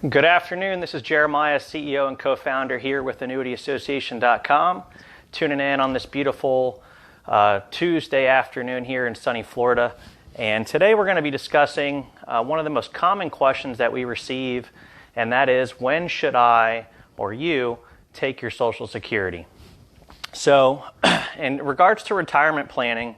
Good afternoon. This is Jeremiah, CEO and co-founder here with AnnuityAssociation.com, tuning in on this beautiful Tuesday afternoon here in sunny Florida. And today we're going to be discussing one of the most common questions that we receive, and that is, when should I or you take your Social Security? So in regards to retirement planning,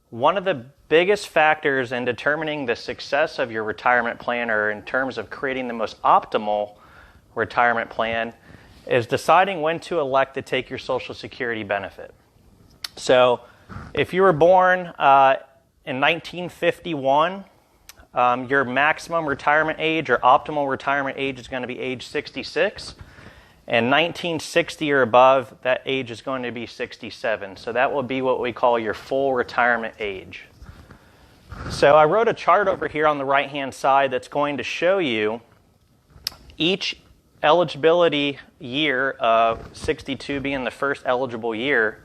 one of the biggest factors in determining the success of your retirement plan, or in terms of creating the most optimal retirement plan, is deciding when to elect to take your Social Security benefit. So if you were born in 1951, your maximum retirement age or optimal retirement age is going to be age 66. And 1960 or above, that age is going to be 67. So that will be what we call your full retirement age. So I wrote a chart over here on the right-hand side that's going to show you each eligibility year, of 62 being the first eligible year,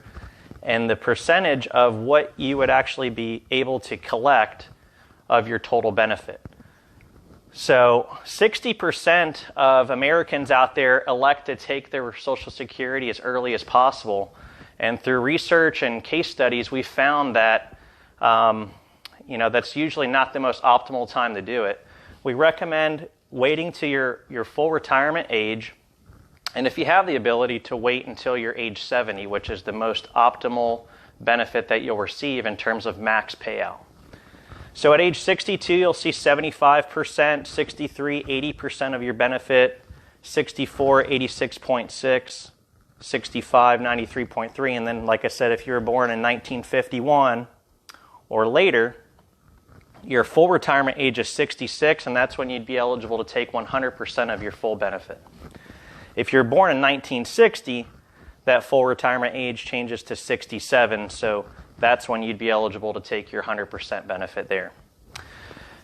and the percentage of what you would actually be able to collect of your total benefit. So 60% of Americans out there elect to take their Social Security as early as possible. And through research and case studies, we found that that's usually not the most optimal time to do it. We recommend waiting to your full retirement age, and if you have the ability, to wait until you're age 70, which is the most optimal benefit that you'll receive in terms of max payout. So at age 62, you'll see 75%, 63, 80% of your benefit, 64, 86.6, 65, 93.3, and then, like I said, if you were born in 1951 or later, your full retirement age is 66, and that's when you'd be eligible to take 100% of your full benefit. If you're born in 1960, that full retirement age changes to 67, so that's when you'd be eligible to take your 100% benefit there.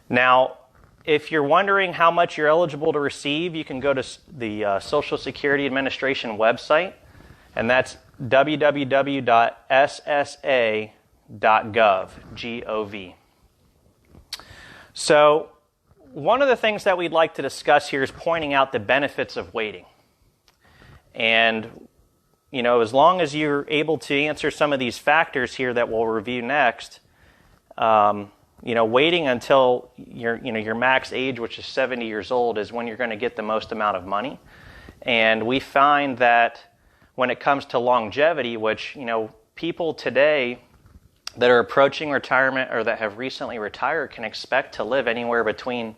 Now, if you're wondering how much you're eligible to receive, you can go to the Social Security Administration website, and that's www.ssa.gov, G-O-V. So one of the things that we'd like to discuss here is pointing out the benefits of waiting. And as long as you're able to answer some of these factors here that we'll review next, waiting until your max age, which is 70 years old, is when you're going to get the most amount of money. And we find that when it comes to longevity, which, people today that are approaching retirement or that have recently retired can expect to live anywhere between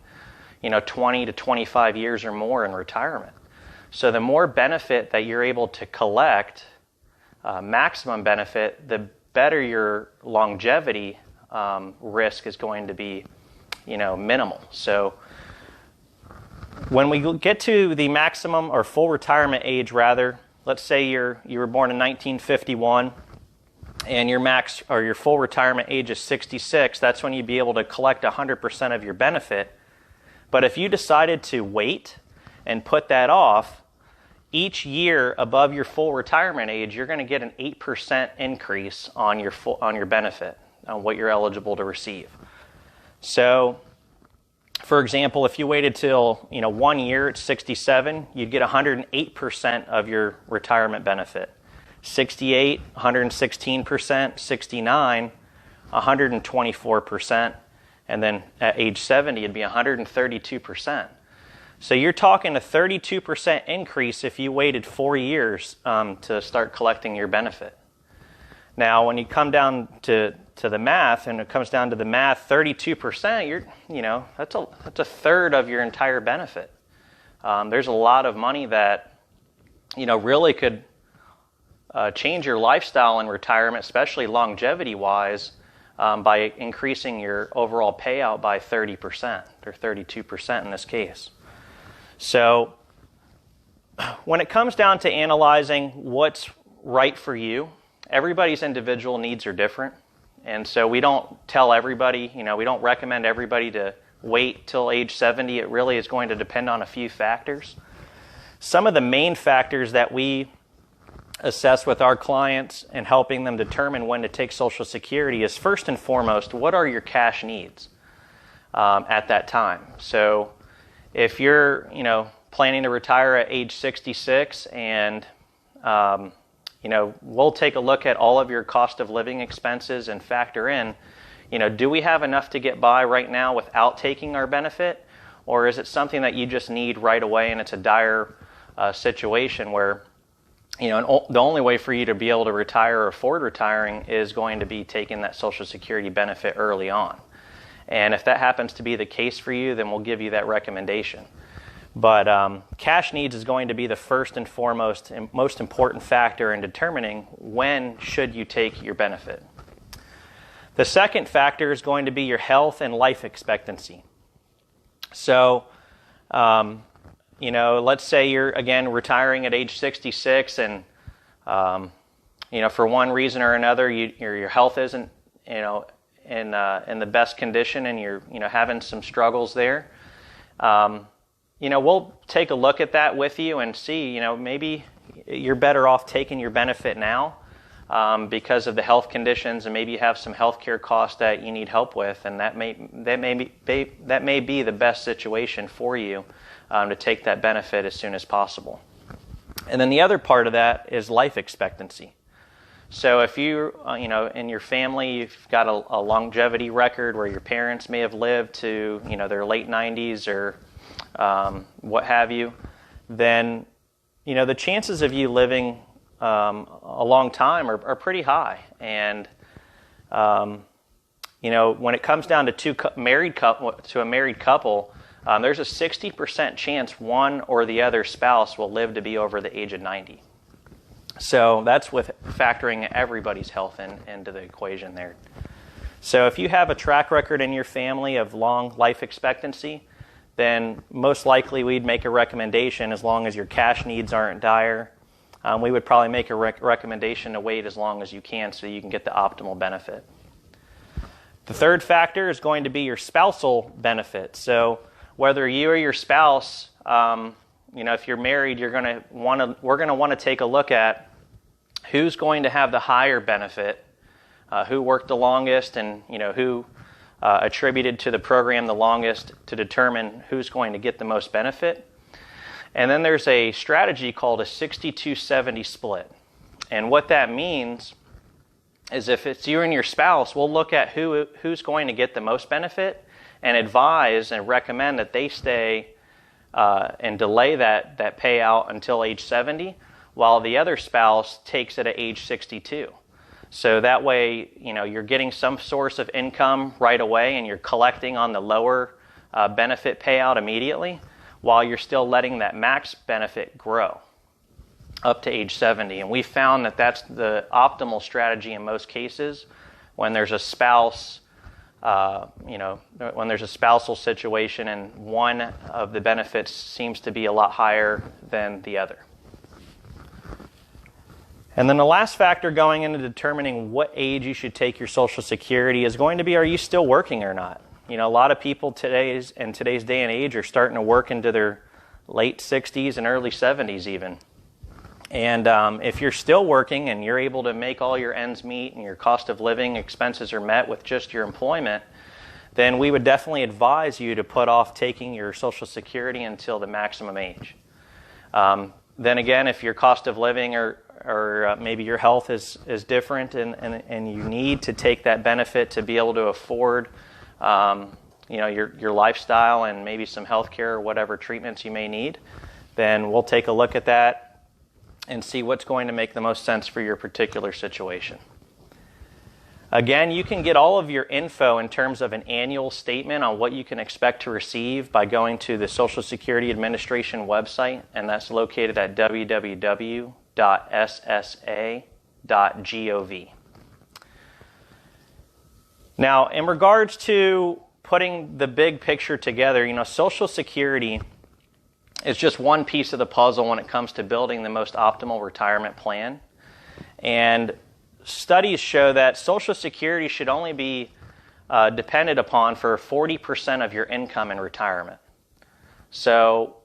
20 to 25 years or more in retirement. So the more benefit that you're able to collect, maximum benefit, the better your longevity risk is going to be, minimal. So when we get to the maximum or full retirement age, rather, let's say you were born in 1951 and your max or your full retirement age is 66, that's when you'd be able to collect 100% of your benefit. But if you decided to wait and put that off, each year above your full retirement age, you're going to get an 8% increase on your benefit, on what you're eligible to receive. So, for example, if you waited till 1 year at 67, you'd get 108% of your retirement benefit. 68, 116%, 69, 124%, and then at age 70, it'd be 132%. So you're talking a 32% increase if you waited 4 years to start collecting your benefit. Now, when you come down to the math, and it comes down to the math, 32%, that's a third of your entire benefit. There's a lot of money that, really could change your lifestyle in retirement, especially longevity-wise, by increasing your overall payout by 30%, or 32% in this case. So when it comes down to analyzing what's right for you, everybody's individual needs are different. And so we don't tell everybody, we don't recommend everybody to wait till age 70. It really is going to depend on a few factors. Some of the main factors that we assess with our clients and helping them determine when to take Social Security is, first and foremost, what are your cash needs at that time? So if you're, planning to retire at age 66 and, we'll take a look at all of your cost of living expenses and factor in, do we have enough to get by right now without taking our benefit? Or is it something that you just need right away and it's a dire situation where, the only way for you to be able to retire or afford retiring is going to be taking that Social Security benefit early on. And if that happens to be the case for you, then we'll give you that recommendation. But cash needs is going to be the first and foremost and most important factor in determining when should you take your benefit. The second factor is going to be your health and life expectancy. So, let's say you're, again, retiring at age 66 and, for one reason or another, your health isn't, in the best condition and you're, having some struggles there. We'll take a look at that with you and see, maybe you're better off taking your benefit now because of the health conditions, and maybe you have some health care costs that you need help with, and that may be the best situation for you to take that benefit as soon as possible. And then the other part of that is life expectancy. So if you, in your family, you've got a longevity record where your parents may have lived to, their late 90s or what have you, then, the chances of you living a long time are pretty high. And, when it comes down to a married couple, there's a 60% chance one or the other spouse will live to be over the age of 90. So that's with factoring everybody's health into the equation there. So if you have a track record in your family of long life expectancy, then most likely we'd make a recommendation as long as your cash needs aren't dire. We would probably make a recommendation to wait as long as you can so you can get the optimal benefit. The third factor is going to be your spousal benefit. So whether you or your spouse, if you're married, we're going to want to take a look at who's going to have the higher benefit, who worked the longest, and who attributed to the program the longest to determine who's going to get the most benefit. And then there's a strategy called a 60-70 split. And what that means is if it's you and your spouse, we'll look at who's going to get the most benefit and advise and recommend that they stay and delay that payout until age 70, while the other spouse takes it at age 62. So that way, you're getting some source of income right away and you're collecting on the lower benefit payout immediately, while you're still letting that max benefit grow up to age 70. And we found that that's the optimal strategy in most cases when there's a spouse, when there's a spousal situation and one of the benefits seems to be a lot higher than the other. And then the last factor going into determining what age you should take your Social Security is going to be, are you still working or not? A lot of people in today's day and age are starting to work into their late 60s and early 70s even. And if you're still working and you're able to make all your ends meet and your cost of living expenses are met with just your employment, then we would definitely advise you to put off taking your Social Security until the maximum age. Then again, if your cost of living or maybe your health is different and you need to take that benefit to be able to afford your lifestyle and maybe some health care or whatever treatments you may need, then we'll take a look at that and see what's going to make the most sense for your particular situation. Again, you can get all of your info in terms of an annual statement on what you can expect to receive by going to the Social Security Administration website, and that's located at www.ssa.gov. Now, in regards to putting the big picture together, Social Security is just one piece of the puzzle when it comes to building the most optimal retirement plan. And studies show that Social Security should only be depended upon for 40% of your income in retirement. So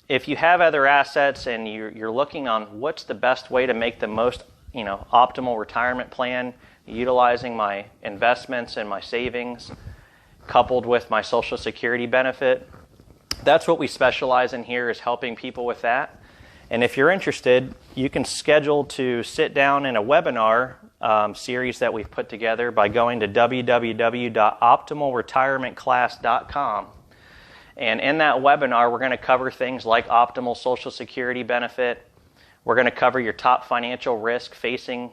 if you have other assets and you're looking on what's the best way to make the most optimal retirement plan, utilizing my investments and my savings coupled with my Social Security benefit, That's what we specialize in here, is helping people with that. And if you're interested, you can schedule to sit down in a webinar series that we've put together by going to www.optimalretirementclass.com. And in that webinar, we're going to cover things like optimal Social Security benefit. We're going to cover your top financial risk facing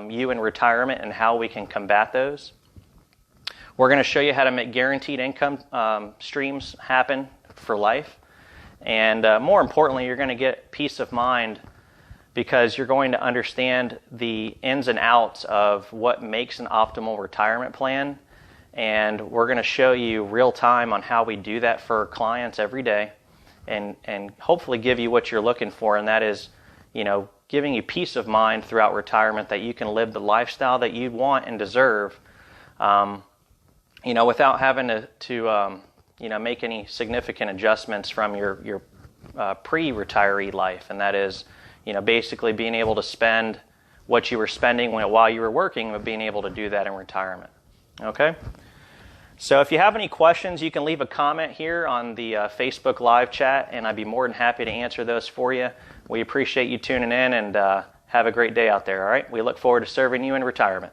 you in retirement and how we can combat those. We're going to show you how to make guaranteed income streams happen for life. And more importantly, you're going to get peace of mind because you're going to understand the ins and outs of what makes an optimal retirement plan. And we're going to show you real time on how we do that for clients every day and hopefully give you what you're looking for. And that is, giving you peace of mind throughout retirement that you can live the lifestyle that you want and deserve, without having to make any significant adjustments from your pre-retiree life. And that is, basically being able to spend what you were spending while you were working, but being able to do that in retirement. Okay? So if you have any questions, you can leave a comment here on the Facebook live chat, and I'd be more than happy to answer those for you. We appreciate you tuning in, and have a great day out there, all right? We look forward to serving you in retirement.